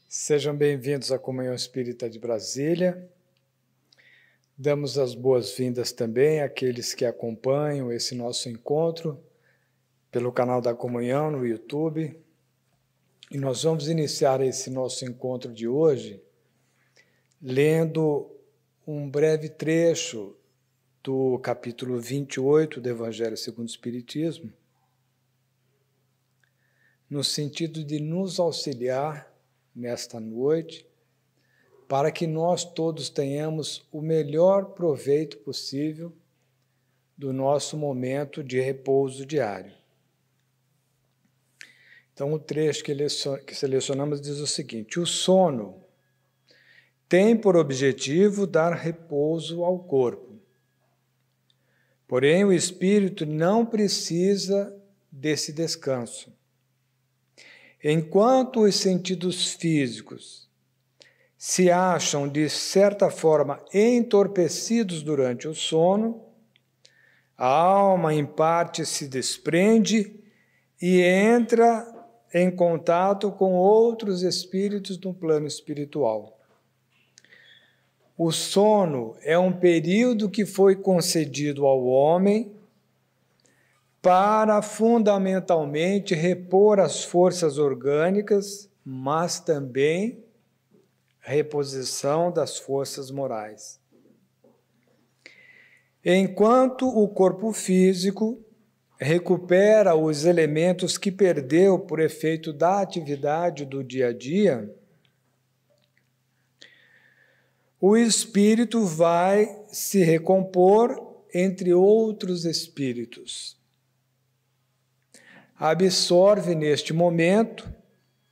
Sejam bem-vindos à Comunhão Espírita de Brasília. Damos as boas-vindas também àqueles que acompanham esse nosso encontro pelo canal da Comunhão no YouTube. E nós vamos iniciar esse nosso encontro de hoje lendo um breve trecho do capítulo 28 do Evangelho segundo o Espiritismo, no sentido de nos auxiliar nesta noite, para que nós todos tenhamos o melhor proveito possível do nosso momento de repouso diário. Então, o trecho que selecionamos diz o seguinte: o sono tem por objetivo dar repouso ao corpo. Porém, o espírito não precisa desse descanso. Enquanto os sentidos físicos se acham, de certa forma, entorpecidos durante o sono, a alma, em parte, se desprende e entra em contato com outros espíritos no plano espiritual. O sono é um período que foi concedido ao homem para, fundamentalmente, repor as forças orgânicas, mas também a reposição das forças morais. Enquanto o corpo físico recupera os elementos que perdeu por efeito da atividade do dia a dia, o espírito vai se recompor entre outros espíritos. Absorve neste momento,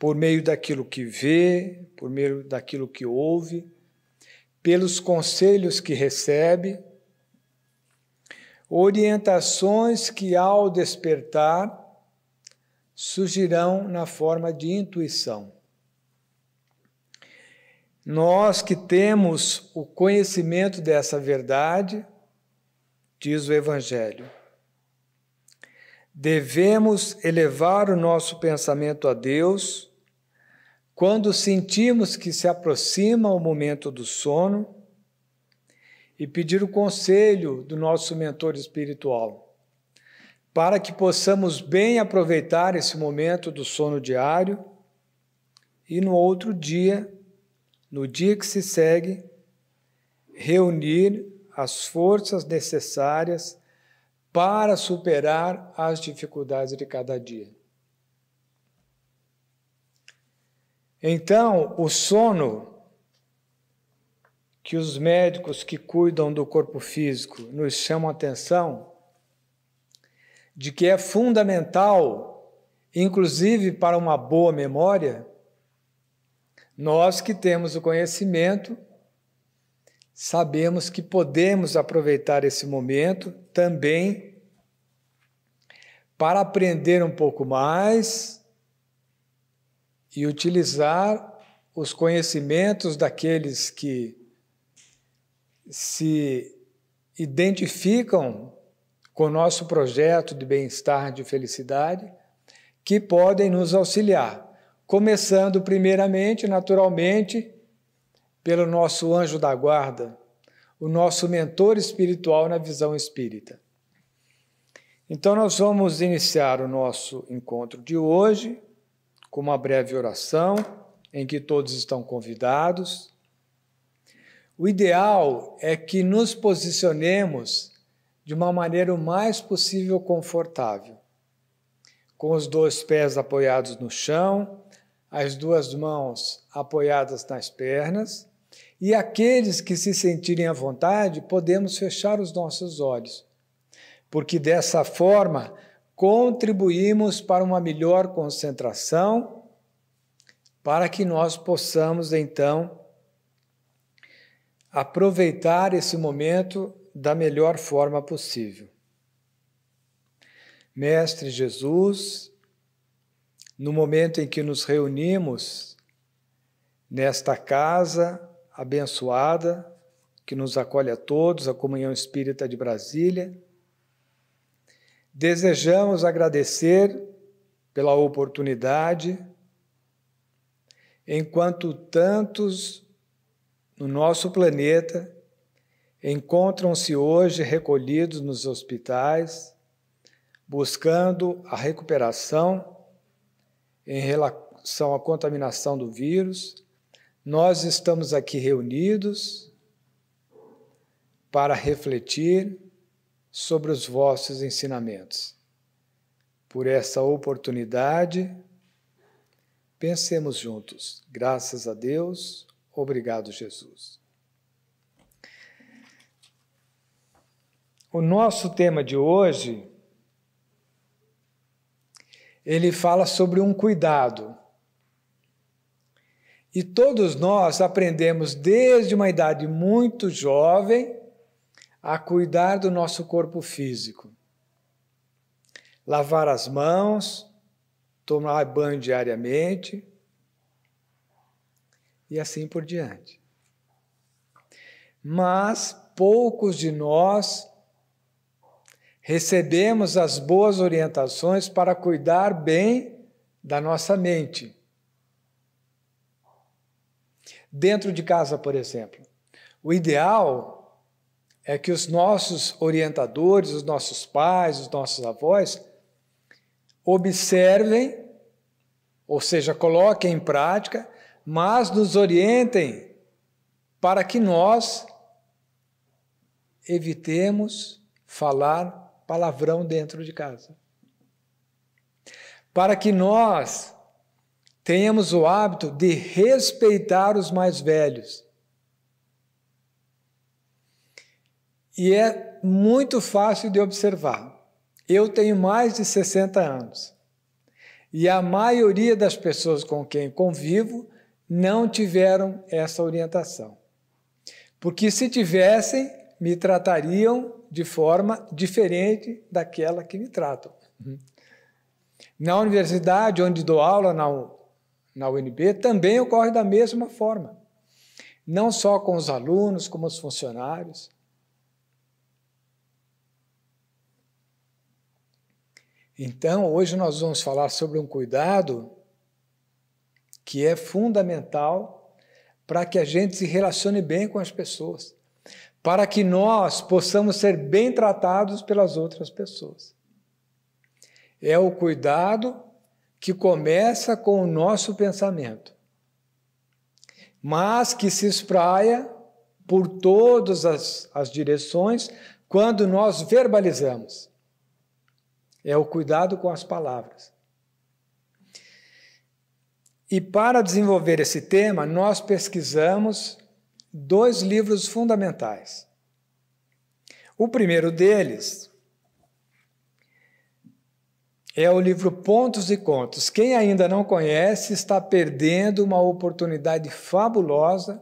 por meio daquilo que vê, por meio daquilo que ouve, pelos conselhos que recebe, orientações que, ao despertar, surgirão na forma de intuição. Nós que temos o conhecimento dessa verdade, diz o Evangelho, devemos elevar o nosso pensamento a Deus quando sentimos que se aproxima o momento do sono e pedir o conselho do nosso mentor espiritual, para que possamos bem aproveitar esse momento do sono diário e no outro dia, no dia que se segue, reunir as forças necessárias para superar as dificuldades de cada dia. Então, o sono, que os médicos que cuidam do corpo físico nos chamam a atenção, de que é fundamental, inclusive para uma boa memória, nós que temos o conhecimento, sabemos que podemos aproveitar esse momento também para aprender um pouco mais e utilizar os conhecimentos daqueles que se identificam com o nosso projeto de bem-estar, de felicidade, que podem nos auxiliar, começando primeiramente, naturalmente, pelo nosso anjo da guarda, o nosso mentor espiritual na visão espírita. Então, nós vamos iniciar o nosso encontro de hoje com uma breve oração, em que todos estão convidados. O ideal é que nos posicionemos de uma maneira o mais possível confortável, com os 2 pés apoiados no chão, as 2 mãos apoiadas nas pernas, e aqueles que se sentirem à vontade, podemos fechar os nossos olhos, porque dessa forma contribuímos para uma melhor concentração, para que nós possamos, então, aproveitar esse momento da melhor forma possível. Mestre Jesus, no momento em que nos reunimos nesta casa abençoada, que nos acolhe a todos, a Comunhão Espírita de Brasília, desejamos agradecer pela oportunidade, enquanto tantos no nosso planeta encontram-se hoje recolhidos nos hospitais, buscando a recuperação em relação à contaminação do vírus. Nós estamos aqui reunidos para refletir sobre os vossos ensinamentos. Por essa oportunidade, pensemos juntos. Graças a Deus, obrigado, Jesus. O nosso tema de hoje, ele fala sobre um cuidado. E todos nós aprendemos desde uma idade muito jovem a cuidar do nosso corpo físico. Lavar as mãos, tomar banho diariamente e assim por diante. Mas poucos de nós recebemos as boas orientações para cuidar bem da nossa mente. Dentro de casa, por exemplo, o ideal é que os nossos orientadores, os nossos pais, os nossos avós, observem, ou seja, coloquem em prática, mas nos orientem para que nós evitemos falar palavrão dentro de casa. Para que nós tenhamos o hábito de respeitar os mais velhos. E é muito fácil de observar. Eu tenho mais de 60 anos. E a maioria das pessoas com quem convivo não tiveram essa orientação. Porque se tivessem, me tratariam de forma diferente daquela que me tratam. Na universidade, onde dou aula, na UNB, também ocorre da mesma forma. Não só com os alunos, como os funcionários. Então, hoje nós vamos falar sobre um cuidado que é fundamental para que a gente se relacione bem com as pessoas, para que nós possamos ser bem tratados pelas outras pessoas. É o cuidado que começa com o nosso pensamento, mas que se espraia por todas as direções quando nós verbalizamos. É o cuidado com as palavras. E para desenvolver esse tema, nós pesquisamos 2 livros fundamentais. O primeiro deles é o livro Pontos e Contos. Quem ainda não conhece está perdendo uma oportunidade fabulosa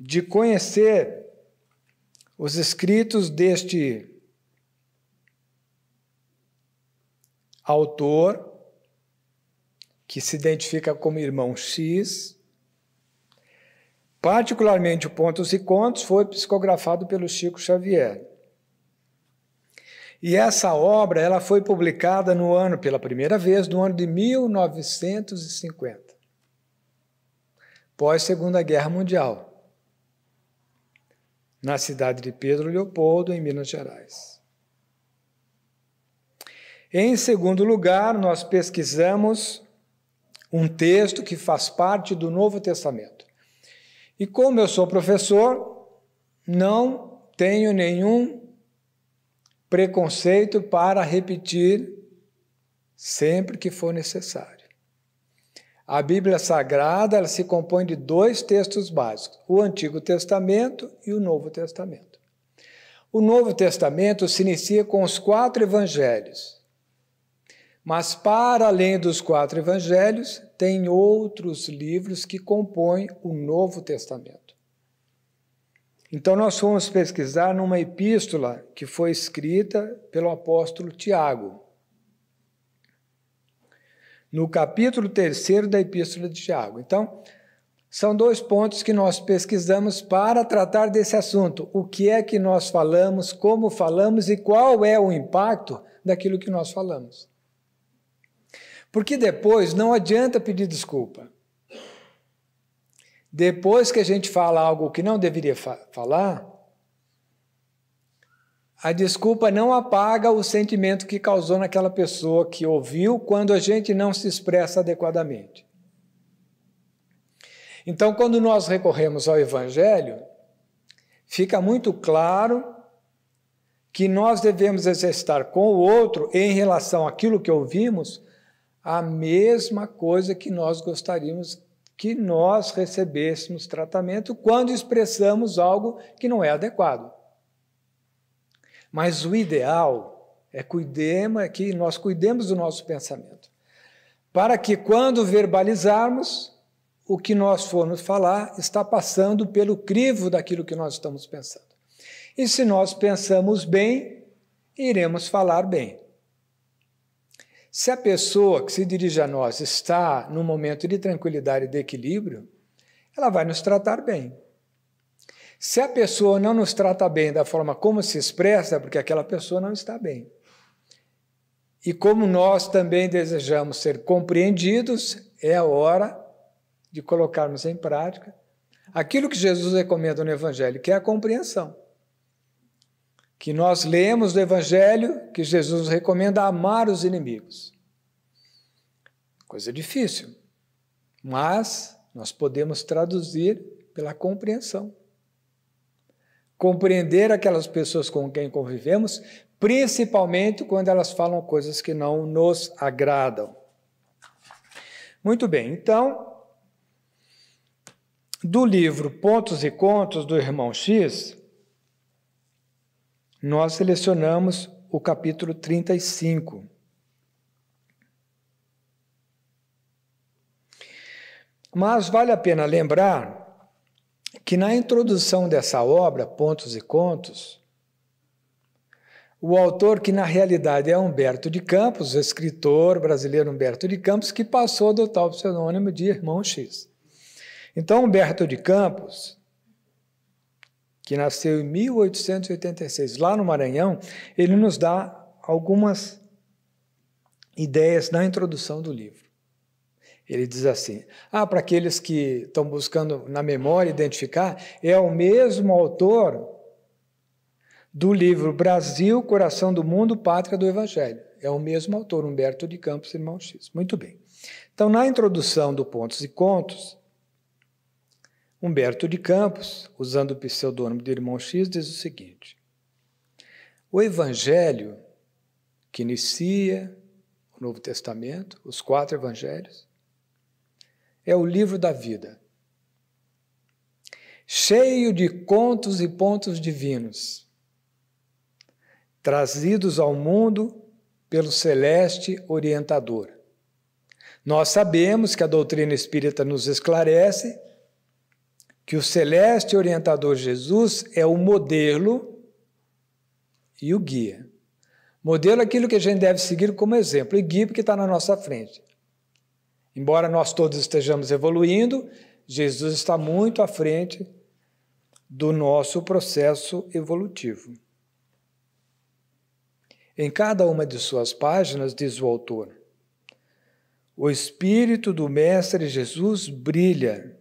de conhecer os escritos deste autor, que se identifica como Irmão X. Particularmente o Pontos e Contos foi psicografado pelo Chico Xavier. E essa obra ela foi publicada pela primeira vez no ano de 1950, pós-Segunda Guerra Mundial, na cidade de Pedro Leopoldo, em Minas Gerais. Em segundo lugar, nós pesquisamos um texto que faz parte do Novo Testamento. E como eu sou professor, não tenho nenhum preconceito para repetir sempre que for necessário. A Bíblia Sagrada ela se compõe de 2 textos básicos, o Antigo Testamento e o Novo Testamento. O Novo Testamento se inicia com os 4 evangelhos. Mas, para além dos 4 evangelhos, tem outros livros que compõem o Novo Testamento. Então, nós fomos pesquisar numa epístola que foi escrita pelo apóstolo Tiago, no capítulo 3 da epístola de Tiago. Então, São 2 pontos que nós pesquisamos para tratar desse assunto. O que é que nós falamos, como falamos e qual é o impacto daquilo que nós falamos. Porque depois não adianta pedir desculpa. Depois que a gente fala algo que não deveria falar, a desculpa não apaga o sentimento que causou naquela pessoa que ouviu quando a gente não se expressa adequadamente. Então, quando nós recorremos ao Evangelho, fica muito claro que nós devemos exercitar com o outro, em relação àquilo que ouvimos, a mesma coisa que nós gostaríamos que nós recebêssemos tratamento quando expressamos algo que não é adequado. Mas o ideal é que nós cuidemos do nosso pensamento, para que quando verbalizarmos, o que nós formos falar está passando pelo crivo daquilo que nós estamos pensando. E se nós pensamos bem, iremos falar bem. Se a pessoa que se dirige a nós está num momento de tranquilidade e de equilíbrio, ela vai nos tratar bem. Se a pessoa não nos trata bem da forma como se expressa, é porque aquela pessoa não está bem. E como nós também desejamos ser compreendidos, é a hora de colocarmos em prática aquilo que Jesus recomenda no Evangelho, que é a compreensão. Que nós lemos do Evangelho que Jesus recomenda amar os inimigos. Coisa difícil, mas nós podemos traduzir pela compreensão. Compreender aquelas pessoas com quem convivemos, principalmente quando elas falam coisas que não nos agradam. Muito bem, então, do livro Pontos e Contos do Irmão X, nós selecionamos o capítulo 35. Mas vale a pena lembrar que na introdução dessa obra, Pontos e Contos, o autor, que na realidade é Humberto de Campos, o escritor brasileiro Humberto de Campos, que passou a adotar o pseudônimo de Irmão X. Então, Humberto de Campos, que nasceu em 1886, lá no Maranhão, ele nos dá algumas ideias na introdução do livro. Ele diz assim, para aqueles que estão buscando na memória identificar, é o mesmo autor do livro Brasil, Coração do Mundo, Pátria do Evangelho. É o mesmo autor, Humberto de Campos, Irmão X. Muito bem. Então, na introdução do Pontos e Contos, Humberto de Campos, usando o pseudônimo de Irmão X, diz o seguinte: o Evangelho que inicia o Novo Testamento, os 4 Evangelhos, é o livro da vida, cheio de contos e pontos divinos, trazidos ao mundo pelo celeste orientador. Nós sabemos que a doutrina espírita nos esclarece que o celeste orientador Jesus é o modelo e o guia. Modelo é aquilo que a gente deve seguir como exemplo, e guia porque está na nossa frente. Embora nós todos estejamos evoluindo, Jesus está muito à frente do nosso processo evolutivo. Em cada uma de suas páginas, diz o autor, o Espírito do Mestre Jesus brilha,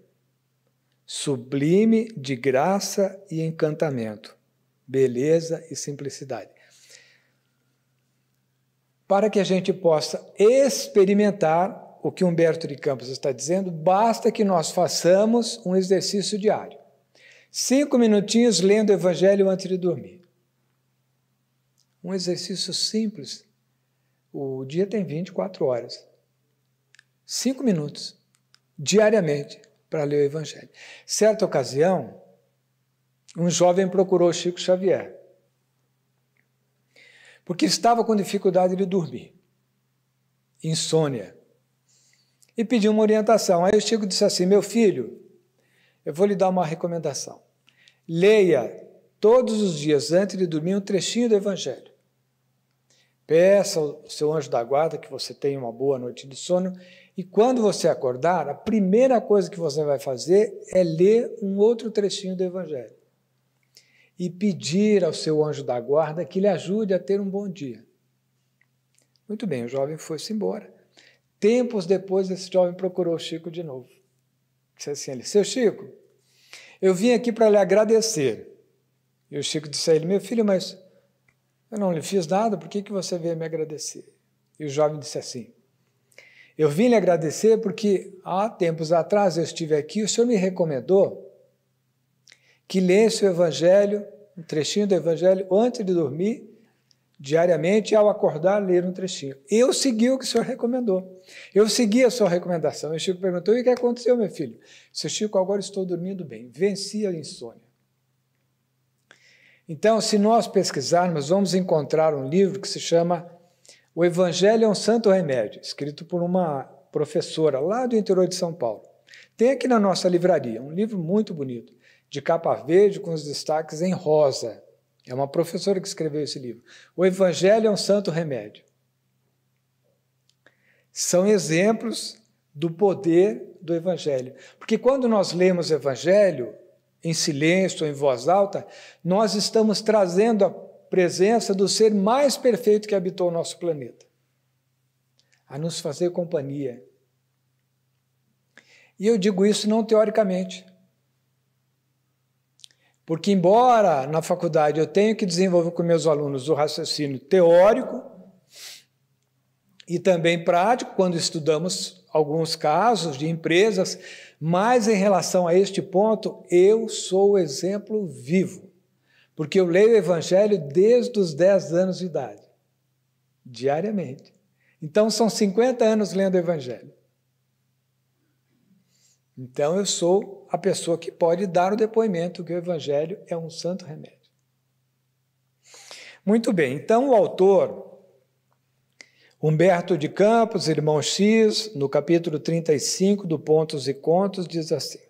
sublime de graça e encantamento, beleza e simplicidade. Para que a gente possa experimentar o que Humberto de Campos está dizendo, basta que nós façamos um exercício diário. 5 minutinhos lendo o Evangelho antes de dormir. Um exercício simples. O dia tem 24 horas. 5 minutos, diariamente, para ler o Evangelho. Certa ocasião, um jovem procurou Chico Xavier, porque estava com dificuldade de dormir, insônia, e pediu uma orientação. Aí o Chico disse assim, meu filho, eu vou lhe dar uma recomendação. Leia todos os dias, antes de dormir, um trechinho do Evangelho. Peça ao seu anjo da guarda que você tenha uma boa noite de sono E quando você acordar, a primeira coisa que você vai fazer é ler um outro trechinho do Evangelho e pedir ao seu anjo da guarda que lhe ajude a ter um bom dia. Muito bem, o jovem foi-se embora. Tempos depois, esse jovem procurou o Chico de novo. Disse assim, seu Chico, eu vim aqui para lhe agradecer. E o Chico disse a ele, meu filho, mas eu não lhe fiz nada, por que você veio me agradecer? E o jovem disse assim, eu vim lhe agradecer porque há tempos atrás eu estive aqui e o senhor me recomendou que lesse o Evangelho, um trechinho do Evangelho, antes de dormir, diariamente, e ao acordar, ler um trechinho. Eu segui o que o senhor recomendou. Eu segui a sua recomendação. E o Chico perguntou, e o que aconteceu, meu filho? Seu Chico, agora estou dormindo bem. Venci a insônia. Então, se nós pesquisarmos, vamos encontrar um livro que se chama O Evangelho é um Santo Remédio, escrito por uma professora lá do interior de São Paulo. Tem aqui na nossa livraria, um livro muito bonito, de capa verde com os destaques em rosa. É uma professora que escreveu esse livro. O Evangelho é um Santo Remédio. São exemplos do poder do Evangelho. Porque quando nós lemos o Evangelho, em silêncio ou em voz alta, nós estamos trazendo a presença do ser mais perfeito que habitou o nosso planeta, a nos fazer companhia. E eu digo isso não teoricamente, porque embora na faculdade eu tenha que desenvolver com meus alunos o raciocínio teórico e também prático, quando estudamos alguns casos de empresas, mas em relação a este ponto, eu sou o exemplo vivo, porque eu leio o Evangelho desde os 10 anos de idade, diariamente. Então, são 50 anos lendo o Evangelho. Então, eu sou a pessoa que pode dar o depoimento que o Evangelho é um santo remédio. Muito bem, então o autor, Humberto de Campos, irmão X, no capítulo 35 do Pontos e Contos, diz assim,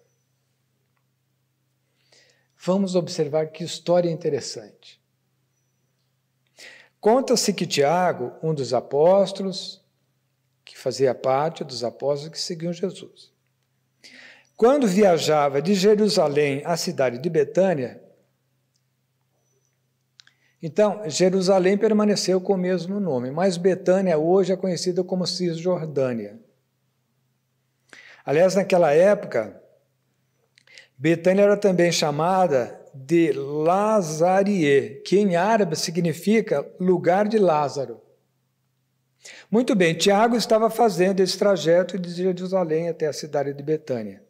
vamos observar que história interessante. Conta-se que Tiago, um dos apóstolos, que fazia parte dos apóstolos que seguiam Jesus, quando viajava de Jerusalém à cidade de Betânia, então, Jerusalém permaneceu com o mesmo nome, mas Betânia hoje é conhecida como Cisjordânia. Aliás, naquela época, Betânia era também chamada de Lazarie, que em árabe significa lugar de Lázaro. Muito bem, Tiago estava fazendo esse trajeto de Jerusalém até a cidade de Betânia.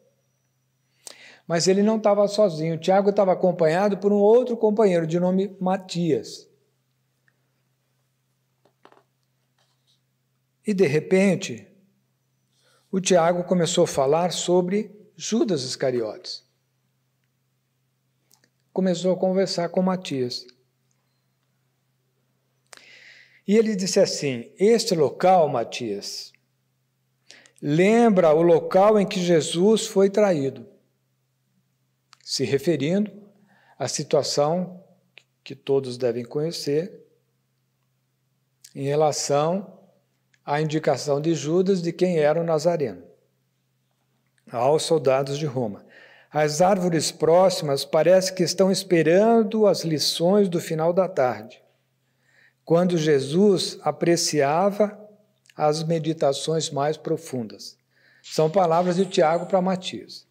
Mas ele não estava sozinho, Tiago estava acompanhado por um outro companheiro de nome Matias. E, de repente, o Tiago começou a falar sobre Judas Iscariotes. Começou a conversar com Matias. E ele disse assim, este local, Matias, lembra o local em que Jesus foi traído, se referindo à situação que todos devem conhecer em relação à indicação de Judas de quem era o Nazareno aos soldados de Roma. As árvores próximas parece que estão esperando as lições do final da tarde, quando Jesus apreciava as meditações mais profundas. São palavras de Tiago para Matias.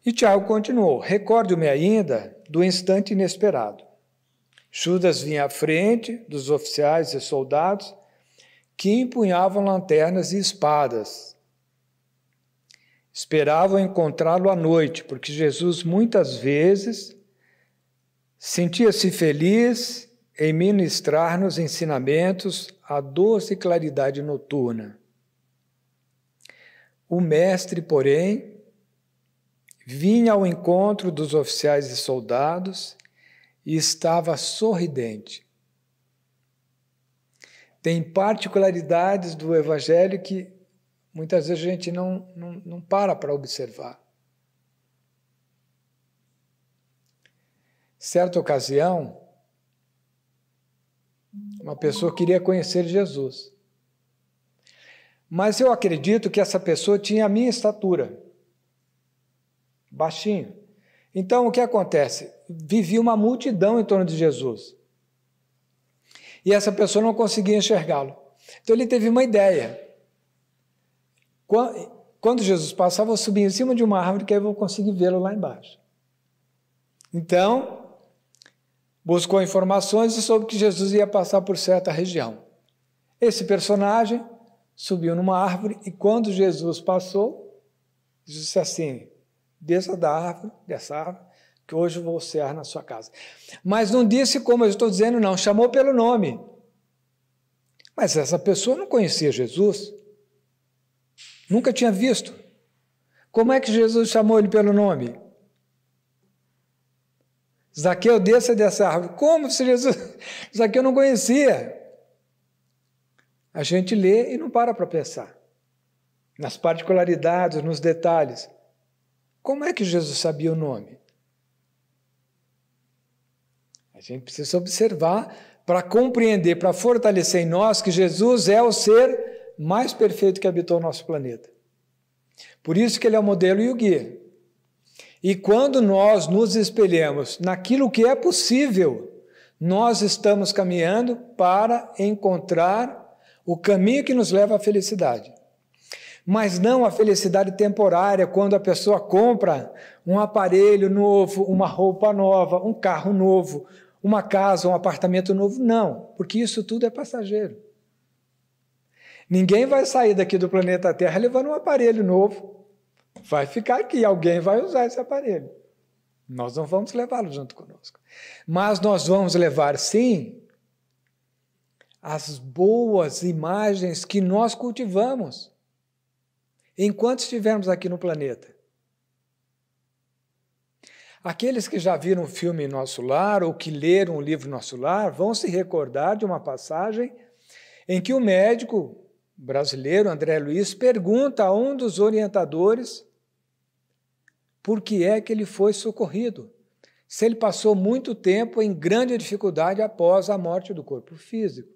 E Tiago continuou, recordo-me ainda do instante inesperado. Judas vinha à frente dos oficiais e soldados que empunhavam lanternas e espadas. Esperavam encontrá-lo à noite, porque Jesus muitas vezes sentia-se feliz em ministrar-nos ensinamentos à doce claridade noturna. O mestre, porém, vinha ao encontro dos oficiais e soldados e estava sorridente. Tem particularidades do Evangelho que muitas vezes a gente não para observar. Certa ocasião, uma pessoa queria conhecer Jesus, Mas eu acredito que essa pessoa tinha a minha estatura, baixinho. Então, o que acontece? Vivia uma multidão em torno de Jesus. E essa pessoa não conseguia enxergá-lo. Então, ele teve uma ideia. Quando Jesus passava, eu subia em cima de uma árvore, que aí eu vou conseguir vê-lo lá embaixo. Então, buscou informações e soube que Jesus ia passar por certa região. Esse personagem subiu numa árvore e quando Jesus passou, disse assim: desça dessa árvore, que hoje eu vou cear na sua casa. Mas não disse como eu estou dizendo, não, chamou pelo nome. Mas essa pessoa não conhecia Jesus, nunca tinha visto. Como é que Jesus chamou ele pelo nome? Zaqueu, desça dessa árvore. Como se Jesus... Zaqueu não conhecia. A gente lê e não para pensar nas particularidades, nos detalhes. Como é que Jesus sabia o nome? A gente precisa observar para compreender, para fortalecer em nós que Jesus é o ser mais perfeito que habitou o nosso planeta. Por isso que ele é o modelo e o guia. E quando nós nos espelhamos naquilo que é possível, nós estamos caminhando para encontrar o caminho que nos leva à felicidade. Mas não a felicidade temporária, quando a pessoa compra um aparelho novo, uma roupa nova, um carro novo, uma casa, um apartamento novo. Não, porque isso tudo é passageiro. Ninguém vai sair daqui do planeta Terra levando um aparelho novo. Vai ficar aqui, alguém vai usar esse aparelho. Nós não vamos levá-lo junto conosco. Mas nós vamos levar, sim, as boas imagens que nós cultivamos enquanto estivermos aqui no planeta. Aqueles que já viram um filme Nosso Lar ou que leram o livro Nosso Lar vão se recordar de uma passagem em que o médico brasileiro, André Luiz, pergunta a um dos orientadores por que é que ele foi socorrido, se ele passou muito tempo em grande dificuldade após a morte do corpo físico.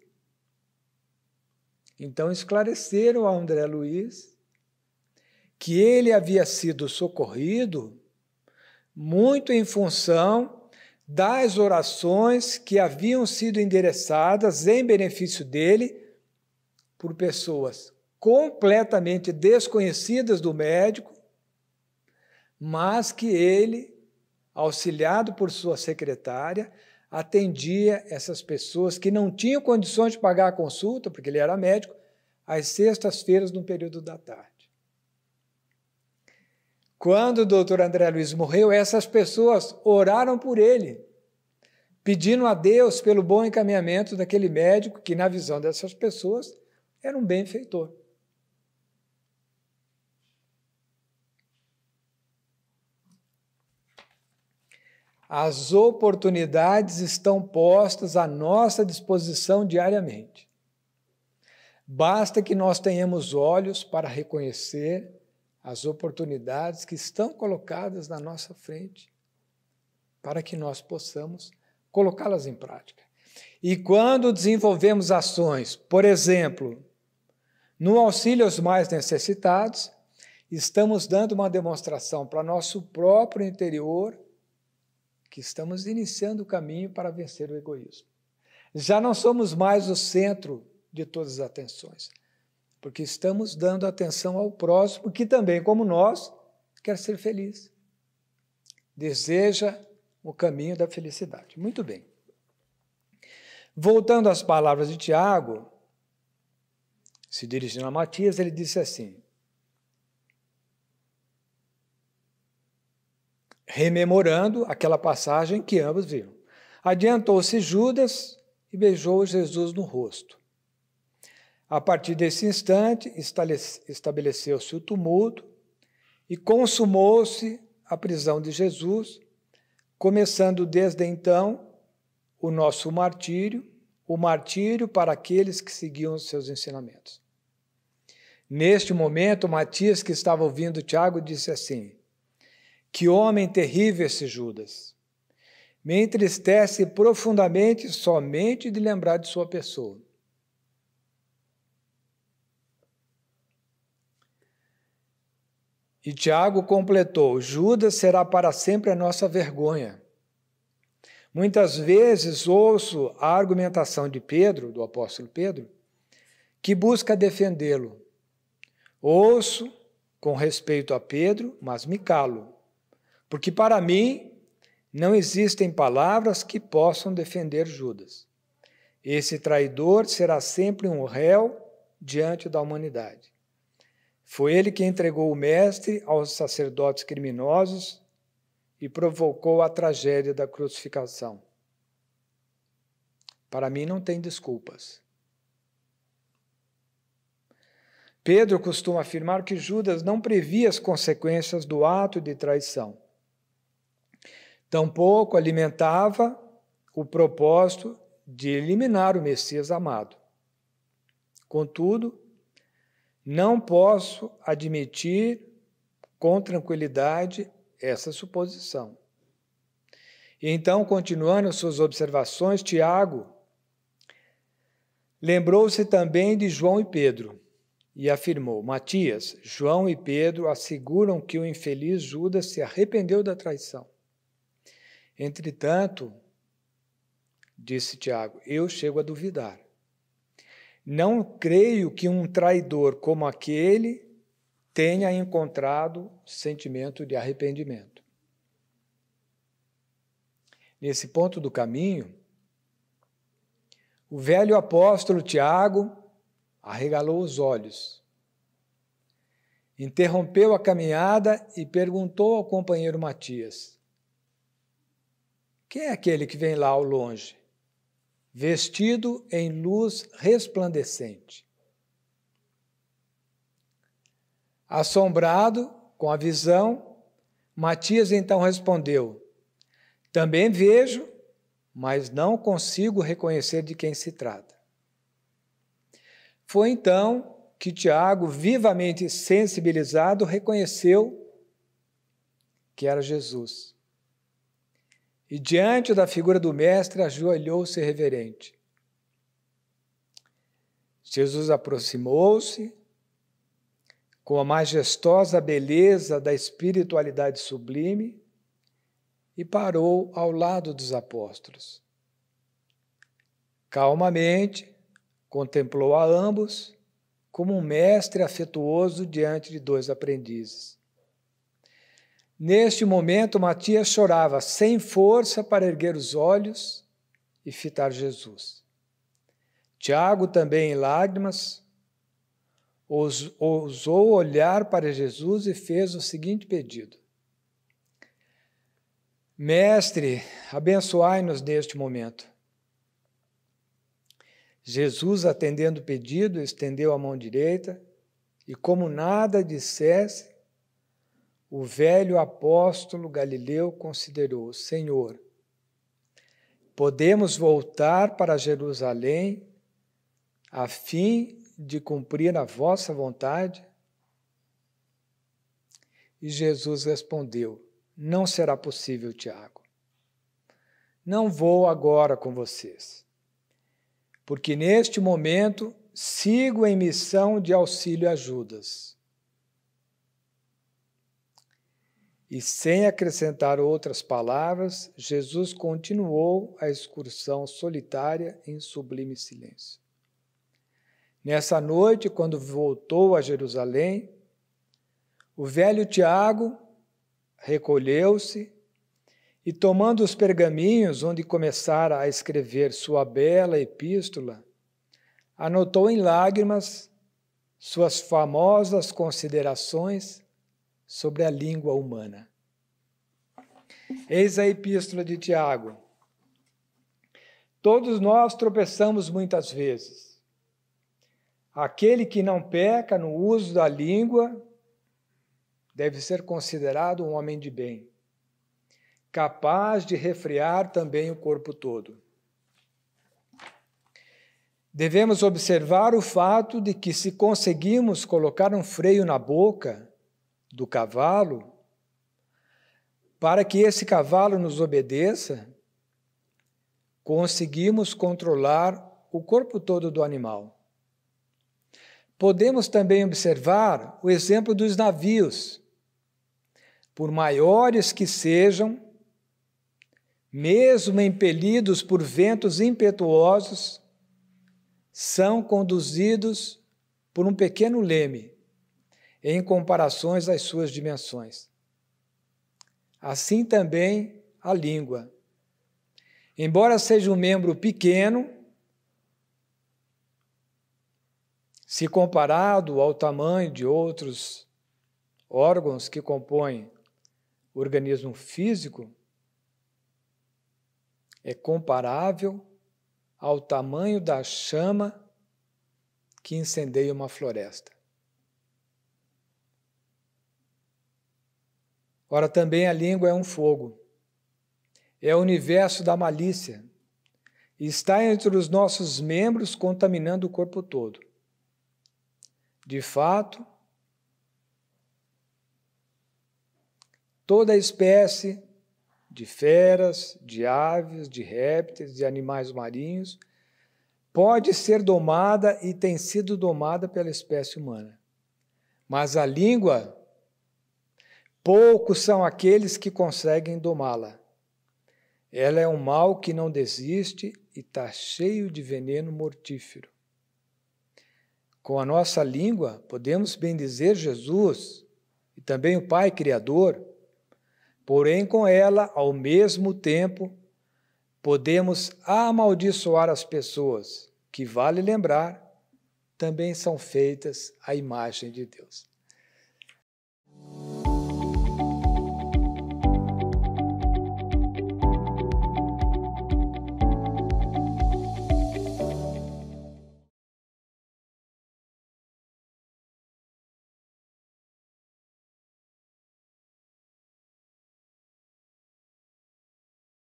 Então esclareceram a André Luiz que ele havia sido socorrido muito em função das orações que haviam sido endereçadas em benefício dele por pessoas completamente desconhecidas do médico, mas que ele, auxiliado por sua secretária, atendia essas pessoas que não tinham condições de pagar a consulta, porque ele era médico, às sextas-feiras, no período da tarde. Quando o doutor André Luiz morreu, essas pessoas oraram por ele, pedindo a Deus pelo bom encaminhamento daquele médico que, na visão dessas pessoas, era um benfeitor. As oportunidades estão postas à nossa disposição diariamente. Basta que nós tenhamos olhos para reconhecer as oportunidades que estão colocadas na nossa frente, para que nós possamos colocá-las em prática. E quando desenvolvemos ações, por exemplo, no auxílio aos mais necessitados, estamos dando uma demonstração para nosso próprio interior que estamos iniciando o caminho para vencer o egoísmo. Já não somos mais o centro de todas as atenções, porque estamos dando atenção ao próximo, que também, como nós, quer ser feliz. Deseja o caminho da felicidade. Muito bem. Voltando às palavras de Tiago, se dirigindo a Matias, ele disse assim, rememorando aquela passagem que ambos viram. Adiantou-se Judas e beijou Jesus no rosto. A partir desse instante, estabeleceu-se o tumulto e consumou-se a prisão de Jesus, começando desde então o nosso martírio, o martírio para aqueles que seguiam os seus ensinamentos. Neste momento, Matias, que estava ouvindo Tiago, disse assim, que homem terrível esse Judas! Me entristece profundamente somente de lembrar de sua pessoa. E Tiago completou: Judas será para sempre a nossa vergonha. Muitas vezes ouço a argumentação de Pedro, do apóstolo Pedro, que busca defendê-lo. Ouço com respeito a Pedro, mas me calo, porque para mim não existem palavras que possam defender Judas. Esse traidor será sempre um réu diante da humanidade. Foi ele que entregou o mestre aos sacerdotes criminosos e provocou a tragédia da crucificação. Para mim não tem desculpas. Pedro costuma afirmar que Judas não previa as consequências do ato de traição. Tampouco alimentava o propósito de eliminar o Messias amado. Contudo, não posso admitir com tranquilidade essa suposição. E então, continuando suas observações, Tiago lembrou-se também de João e Pedro e afirmou: Matias, João e Pedro asseguram que o infeliz Judas se arrependeu da traição. Entretanto, disse Tiago, eu chego a duvidar. Não creio que um traidor como aquele tenha encontrado sentimento de arrependimento. Nesse ponto do caminho, o velho apóstolo Tiago arregalou os olhos, interrompeu a caminhada e perguntou ao companheiro Matias: quem é aquele que vem lá ao longe, vestido em luz resplandecente? Assombrado com a visão, Matias então respondeu: também vejo, mas não consigo reconhecer de quem se trata. Foi então que Tiago, vivamente sensibilizado, reconheceu que era Jesus. E diante da figura do mestre, ajoelhou-se reverente. Jesus aproximou-se com a majestosa beleza da espiritualidade sublime e parou ao lado dos apóstolos. Calmamente, contemplou a ambos como um mestre afetuoso diante de dois aprendizes. Neste momento, Matias chorava sem força para erguer os olhos e fitar Jesus. Tiago, também em lágrimas, ousou olhar para Jesus e fez o seguinte pedido: Mestre, abençoai-nos neste momento. Jesus, atendendo o pedido, estendeu a mão direita e, como nada dissesse, o velho apóstolo Galileu considerou: Senhor, podemos voltar para Jerusalém a fim de cumprir a vossa vontade? E Jesus respondeu: não será possível, Tiago. Não vou agora com vocês, porque neste momento sigo em missão de auxílio a Judas. E sem acrescentar outras palavras, Jesus continuou a excursão solitária em sublime silêncio. Nessa noite, quando voltou a Jerusalém, o velho Tiago recolheu-se e, tomando os pergaminhos onde começara a escrever sua bela epístola, anotou em lágrimas suas famosas considerações sobre a língua humana. Eis a epístola de Tiago. Todos nós tropeçamos muitas vezes. Aquele que não peca no uso da língua deve ser considerado um homem de bem, capaz de refrear também o corpo todo. Devemos observar o fato de que, se conseguimos colocar um freio na boca do cavalo, para que esse cavalo nos obedeça, conseguimos controlar o corpo todo do animal. Podemos também observar o exemplo dos navios, por maiores que sejam, mesmo impelidos por ventos impetuosos, são conduzidos por um pequeno leme, em comparações às suas dimensões. Assim também a língua. Embora seja um membro pequeno, se comparado ao tamanho de outros órgãos que compõem o organismo físico, é comparável ao tamanho da chama que incendeia uma floresta. Ora, também a língua é um fogo, é o universo da malícia, e está entre os nossos membros contaminando o corpo todo. De fato, toda espécie de feras, de aves, de répteis, de animais marinhos, pode ser domada e tem sido domada pela espécie humana. Mas a língua, poucos são aqueles que conseguem domá-la. Ela é um mal que não desiste e está cheio de veneno mortífero. Com a nossa língua, podemos bendizer Jesus e também o Pai Criador, porém, com ela, ao mesmo tempo, podemos amaldiçoar as pessoas, que, vale lembrar, também são feitas à imagem de Deus.